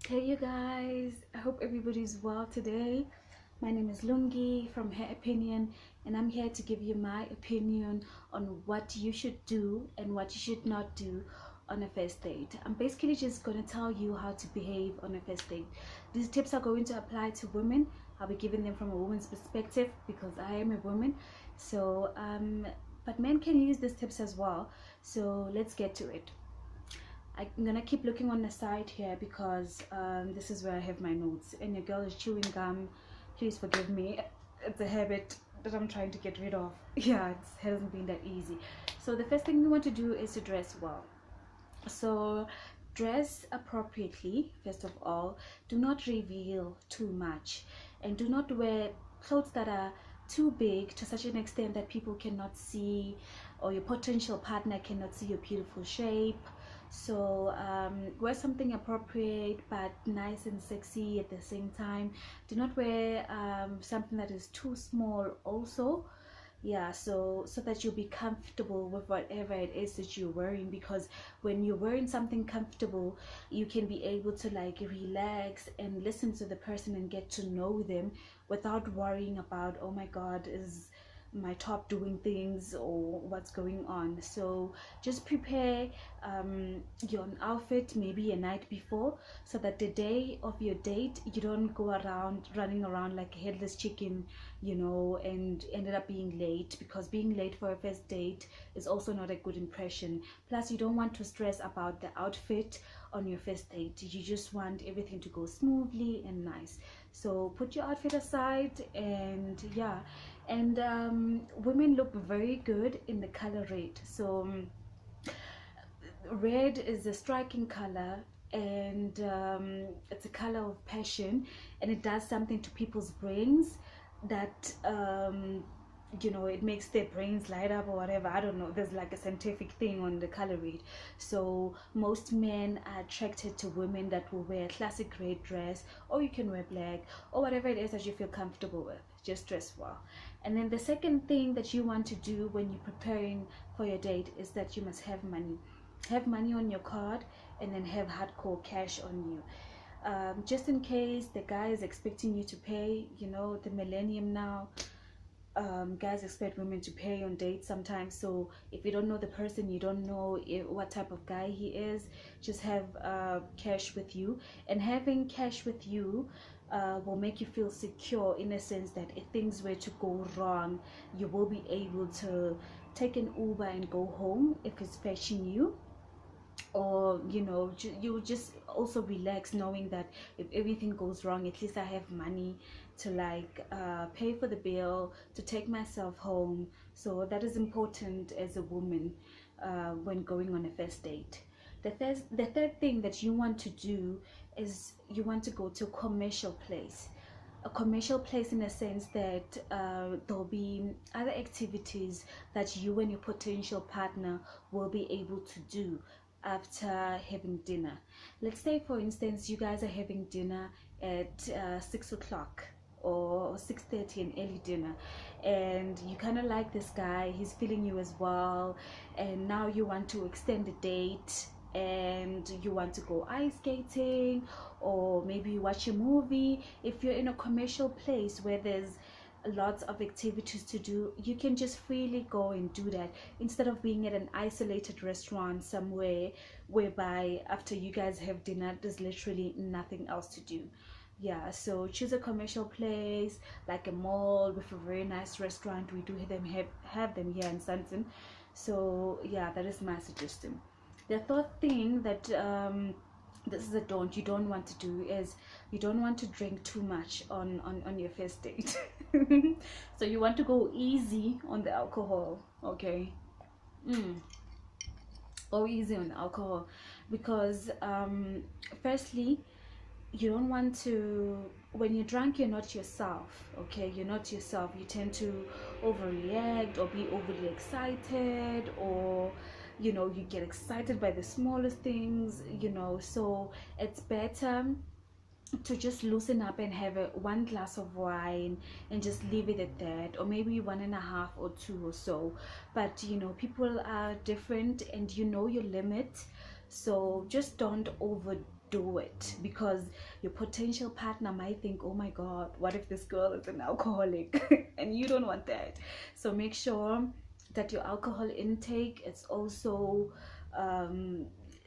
Hey you guys, I hope everybody's well today. My name is Lungi from Her Opinion, and I'm here to give you my opinion on what you should do and what you should not do on a first date. I'm basically just going to tell you how to behave on a first date. These tips are going to apply to women. I'll be giving them from a woman's perspective because I am a woman. So, but men can use these tips as well. So let's get to it. I'm gonna keep looking on the side here because this is where I have my notes, and your girl is chewing gum. Please forgive me. It's a habit that I'm trying to get rid of. Yeah, it hasn't been that easy. So the first thing we want to do is to dress well. So dress appropriately. First of all, do not reveal too much, and do not wear clothes that are too big to such an extent that people cannot see, or your potential partner cannot see your beautiful shape. So wear something appropriate but nice and sexy at the same time. Do not wear something that is too small also. Yeah, so that you'll be comfortable with whatever it is that you're wearing, because when you're wearing something comfortable, you can be able to like relax and listen to the person and get to know them without worrying about, oh my god, is my top doing things or what's going on. So just prepare your outfit maybe a night before, so that the day of your date you don't go around running around like a headless chicken, and ended up being late, because being late for a first date is also not a good impression. Plus, you don't want to stress about the outfit on your first date. You just want everything to go smoothly and nice. So put your outfit aside, and yeah, and women look very good in the color red. So red is a striking color, and it's a color of passion, and it does something to people's brains that it makes their brains light up or whatever. I don't know, there's like a scientific thing on the color red. So most men are attracted to women that will wear a classic red dress, or you can wear black, or whatever it is that you feel comfortable with. Just dress well. And then the second thing that you want to do when you're preparing for your date is that you must have money. Have money on your card, and then have hardcore cash on you, just in case the guy is expecting you to pay. The millennium now, guys expect women to pay on dates sometimes. So if you don't know the person, you don't know what type of guy he is, just have cash with you. And having cash with you will make you feel secure, in a sense that if things were to go wrong, you will be able to take an Uber and go home if it's fetching you. Or you just also relax knowing that if everything goes wrong, at least I have money to like pay for the bill, to take myself home. So that is important as a woman when going on a first date. The third thing that you want to do is you want to go to a commercial place. A commercial place, in a sense that there'll be other activities that you and your potential partner will be able to do after having dinner. Let's say, for instance, you guys are having dinner at 6 o'clock or 6:30, an early dinner, and you kind of like this guy, he's feeling you as well, and now you want to extend the date, and you want to go ice skating, or maybe watch a movie. If you're in a commercial place where there's lots of activities to do, you can just freely go and do that, instead of being at an isolated restaurant somewhere whereby after you guys have dinner there's literally nothing else to do. Yeah, so choose a commercial place like a mall with a very nice restaurant. We do have them here in Sandton. So yeah, that is my suggestion. The third thing that this is a don't, you don't want to do, is you don't want to drink too much on your first date. So you want to go easy on the alcohol, okay? Go easy on alcohol, because firstly, you don't want to, when you're drunk, you're not yourself, okay? You're not yourself. You tend to overreact or be overly excited, or you get excited by the smallest things, so it's better to just loosen up and have one glass of wine and just leave it at that, or maybe one and a half or two or so. But people are different, and you know your limit, so just don't overdose do it, because your potential partner might think, oh my god, what if this girl is an alcoholic? And you don't want that. So make sure that your alcohol intake is also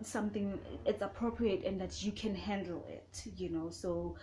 something, it's appropriate, and that you can handle it, you know. So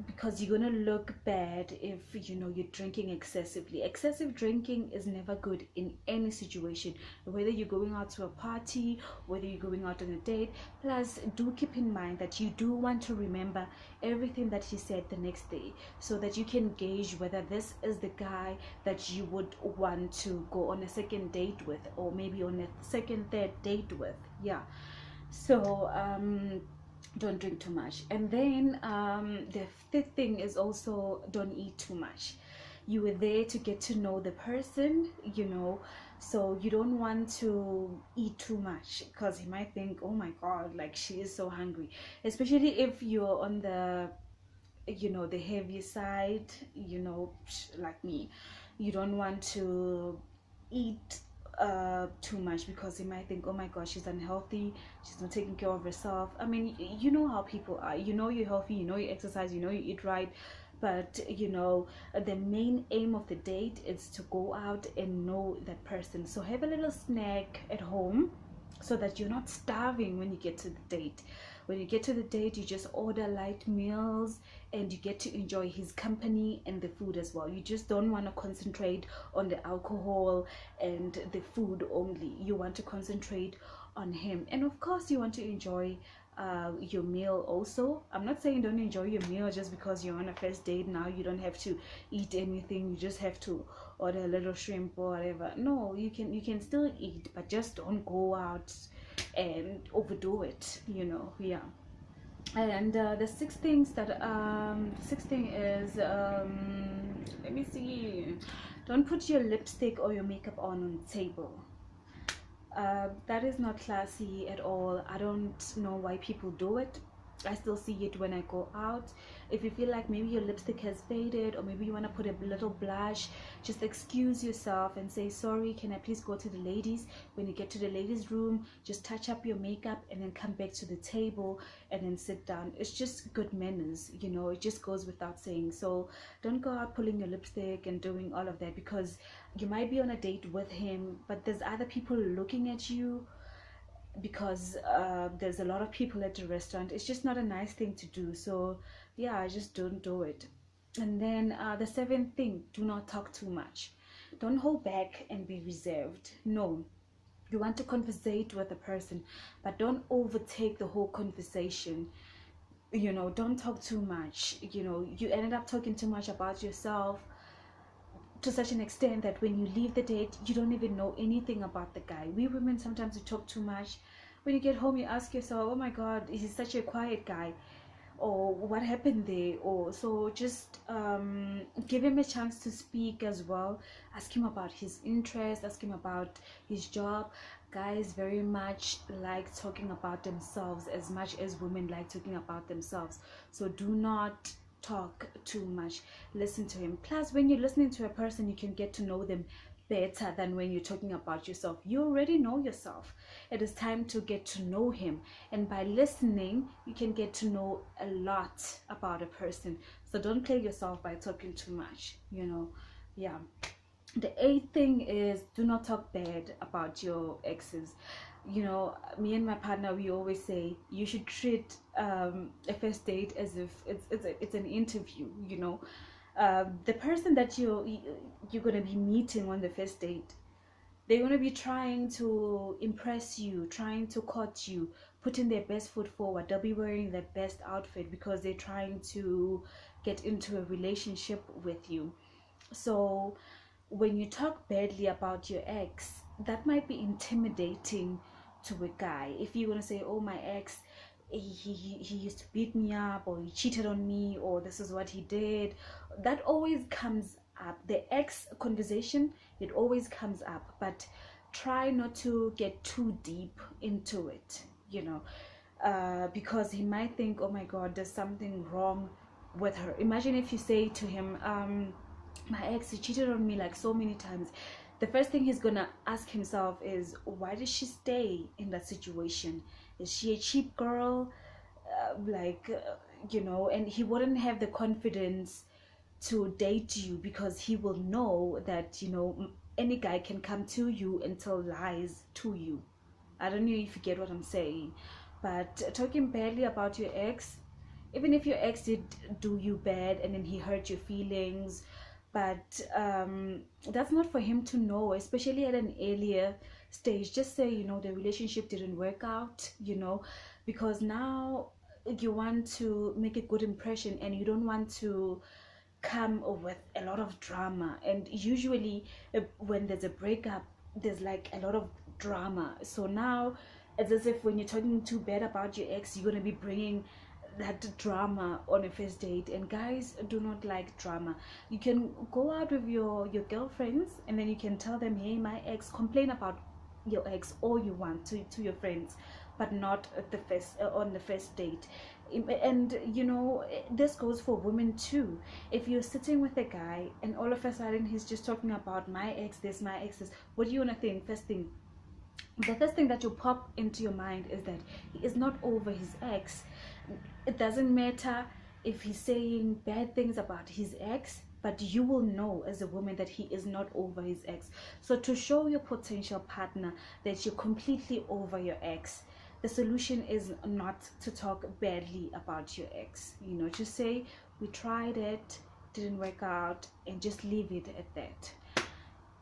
because you're gonna look bad if you're drinking excessively. Excessive drinking is never good in any situation, whether you're going out to a party, whether you're going out on a date. Plus, do keep in mind that you do want to remember everything that he said the next day, so that you can gauge whether this is the guy that you would want to go on a second date with, or maybe on a second, third date with. Yeah. So don't drink too much. And then the fifth thing is also, don't eat too much. You were there to get to know the person, so you don't want to eat too much, because he might think, oh my god, like, she is so hungry. Especially if you're on the the heavy side, like me. You don't want to eat too much, because he might think, oh my gosh, she's unhealthy, she's not taking care of herself. I mean, you know how people are. You're healthy, you exercise, you eat right, but the main aim of the date is to go out and know that person. So have a little snack at home, so that you're not starving when you get to the date. When you get to the date, you just order light meals, and you get to enjoy his company and the food as well. You just don't want to concentrate on the alcohol and the food only. You want to concentrate on him, and of course you want to enjoy your meal also. I'm not saying don't enjoy your meal just because you're on a first date. Now you don't have to eat anything, you just have to order a little shrimp or whatever. No, you can still eat, but just don't go out and overdo it, yeah. And the sixth thing is, let me see, don't put your lipstick or your makeup on the table. That is not classy at all. I don't know why people do it. I still see it when I go out. If you feel like maybe your lipstick has faded, or maybe you want to put a little blush, just excuse yourself and say, sorry, can I please go to the ladies? When you get to the ladies room, just touch up your makeup and then come back to the table and then sit down. It's just good manners, it just goes without saying. So don't go out pulling your lipstick and doing all of that, because you might be on a date with him, but there's other people looking at you, because there's a lot of people at the restaurant. It's just not a nice thing to do. So yeah, just don't do it. And then the seventh thing, do not talk too much. Don't hold back and be reserved. No, you want to conversate with a person, but don't overtake the whole conversation. Don't talk too much. You ended up talking too much about yourself, to such an extent that when you leave the date, you don't even know anything about the guy. We women, sometimes we talk too much. When you get home, you ask yourself, oh my god, he's such a quiet guy, or what happened there? Or so just give him a chance to speak as well. Ask him about his interests, ask him about his job. Guys very much like talking about themselves as much as women like talking about themselves. So do not talk too much. Listen to him. Plus, when you're listening to a person, you can get to know them better than when you're talking about yourself. You already know yourself. It is time to get to know him, and by listening, you can get to know a lot about a person. So don't play yourself by talking too much. Yeah. The eighth thing is, do not talk bad about your exes. Me and my partner, we always say you should treat a first date as if it's an interview. The person that you're gonna be meeting on the first date, they're gonna be trying to impress you, trying to court you, putting their best foot forward. They'll be wearing their best outfit, because they're trying to get into a relationship with you. So when you talk badly about your ex, that might be intimidating to a guy. If you want to say, oh, my ex, he used to beat me up, or he cheated on me, or this is what he did, that always comes up. The ex conversation, it always comes up, but try not to get too deep into it, because he might think, oh my god, there's something wrong with her. Imagine if you say to him, my ex, he cheated on me like so many times. The first thing he's gonna ask himself is, why did she stay in that situation? Is she a cheap girl? and he wouldn't have the confidence to date you because he will know that any guy can come to you and tell lies to you. I don't know if you get what I'm saying. But talking badly about your ex, even if your ex did do you bad and then he hurt your feelings, but that's not for him to know, especially at an earlier stage. Just say, the relationship didn't work out, because now you want to make a good impression and you don't want to come with a lot of drama. And usually when there's a breakup, there's like a lot of drama. So now it's as if when you're talking too bad about your ex, you're going to be bringing that drama on a first date, and guys do not like drama. You can go out with your girlfriends and then you can tell them, hey, my ex, complain about your ex all you want to your friends, but not at the first on the first date. And this goes for women too. If you're sitting with a guy and all of a sudden he's just talking about my ex this, my ex this, what do you want to think? The first thing that will pop into your mind is that he is not over his ex. It doesn't matter if he's saying bad things about his ex, but you will know as a woman that he is not over his ex. So to show your potential partner that you're completely over your ex, the solution is not to talk badly about your ex. Just say, we tried it, didn't work out, and just leave it at that.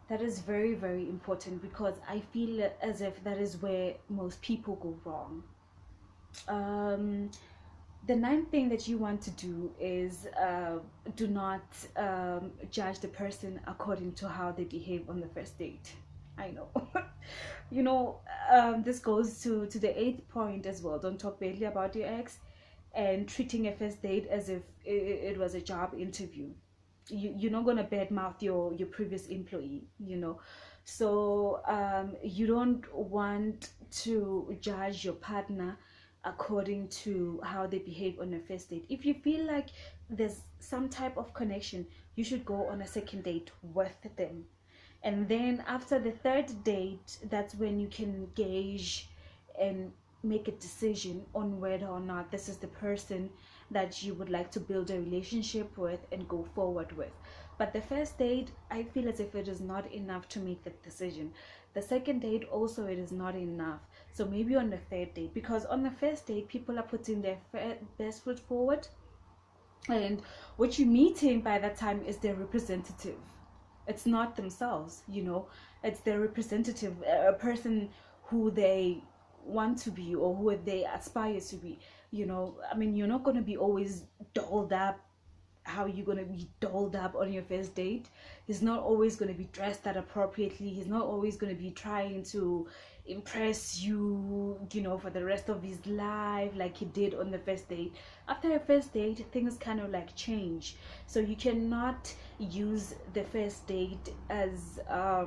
That is very, very important, because I feel as if that is where most people go wrong. The ninth thing that you want to do is do not judge the person according to how they behave on the first date. I know. This goes to the eighth point as well. Don't talk badly about your ex, and treating a first date as if it was a job interview. You're not going to badmouth your previous employee, So you don't want to judge your partner according to how they behave on a first date. If you feel like there's some type of connection, you should go on a second date with them. And then after the third date, that's when you can gauge and make a decision on whether or not this is the person that you would like to build a relationship with and go forward with. But the first date, I feel as if it is not enough to make that decision. The second date also, it is not enough. So maybe on the third date, because on the first date, people are putting their best foot forward, and what you're meeting by that time is their representative. It's not themselves, it's their representative, a person who they want to be or who they aspire to be. You're not going to be always dolled up. How you going to be dolled up on your first date? He's not always going to be dressed that appropriately. He's not always going to be trying to impress you, for the rest of his life like he did on the first date. After a first date, things kind of like change. So you cannot use the first date as a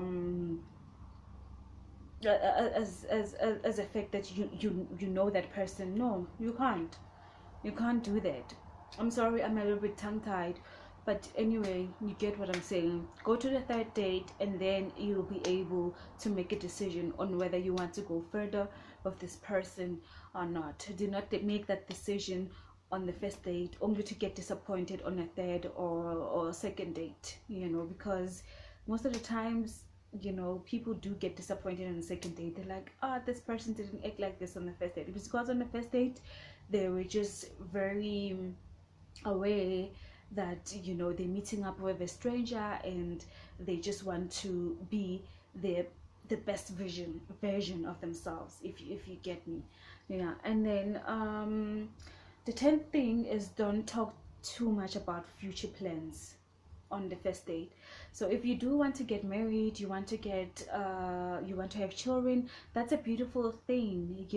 fact that you know that person. No, you can't do that. I'm sorry, I'm a little bit tongue-tied, but anyway, you get what I'm saying. Go to the third date, and then you'll be able to make a decision on whether you want to go further with this person or not. Do not make that decision on the first date only to get disappointed on a third or second date, because most of the times, people do get disappointed on the second date. They're like, this person didn't act like this on the first date. It was because on the first date, they were just very aware that they're meeting up with a stranger and they just want to be the best version of themselves, if you get me. And then the 10th thing is, don't talk too much about future plans on the first date. So if you do want to get married, you want to have children, that's a beautiful thing,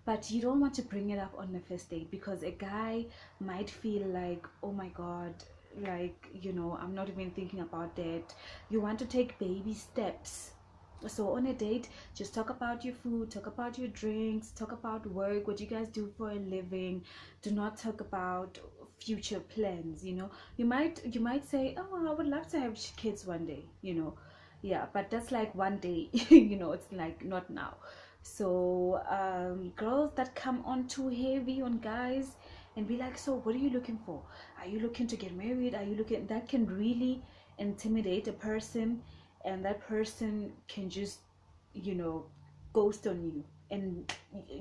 but you don't want to bring it up on the first date, because a guy might feel like, oh my god, I'm not even thinking about that. You want to take baby steps. So on a date, just talk about your food, talk about your drinks, talk about work, what you guys do for a living. Do not talk about future plans. You might say, oh, I would love to have kids one day, yeah, but that's like one day. It's like not now. So girls that come on too heavy on guys and be like, so what are you looking for? Are you looking to get married? Are you looking, that can really intimidate a person, and that person can just, you know, ghost on you. And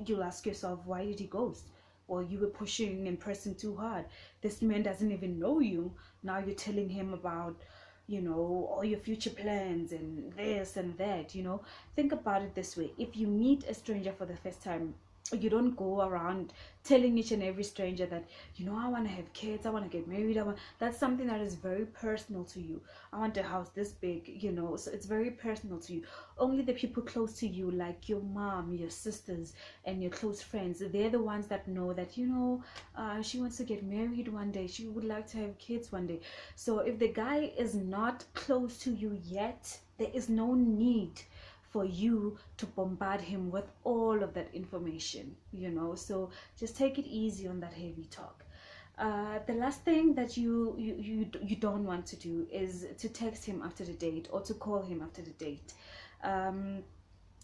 you'll ask yourself, why did he ghost? Well, you were pushing and pressing too hard. This man doesn't even know you. Now you're telling him about, you know, all your future plans and this and that, you know. Think about it this way: if you meet a stranger for the first time, you don't go around telling each and every stranger that, you know, I want to have kids, I want to get married, I want, that's something that is very personal to you. I want a house this big, you know, so it's very personal to you. Only the people close to you, like your mom, your sisters, and your close friends, they're the ones that know that, you know, she wants to get married one day, she would like to have kids one day. So if the guy is not close to you yet, there is no need for you to bombard him with all of that information, you know. So just take it easy on that heavy talk. The last thing that you don't want to do is to text him after the date or to call him after the date.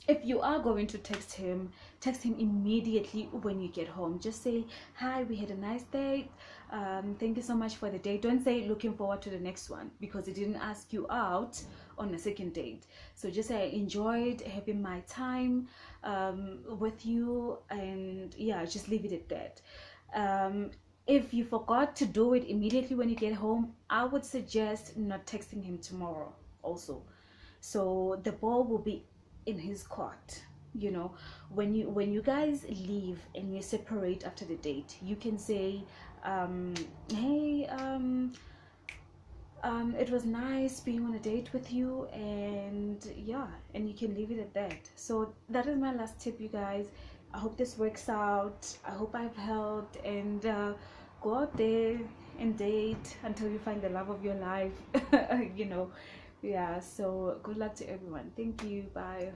If you are going to text him immediately when you get home. Just say, hi, we had a nice date, thank you so much for the date. Don't say looking forward to the next one, because he didn't ask you out on a second date. So just say, I enjoyed having my time with you, and yeah, just leave it at that. If you forgot to do it immediately when you get home, I would suggest not texting him tomorrow also. So the ball will be in his court. You know, when you guys leave and you separate after the date, you can say, hey, it was nice being on a date with you, and yeah, and you can leave it at that. So that is my last tip, you guys. I hope this works out. I hope I've helped, and go out there and date until you find the love of your life. You know. Yeah, so good luck to everyone. Thank you. Bye.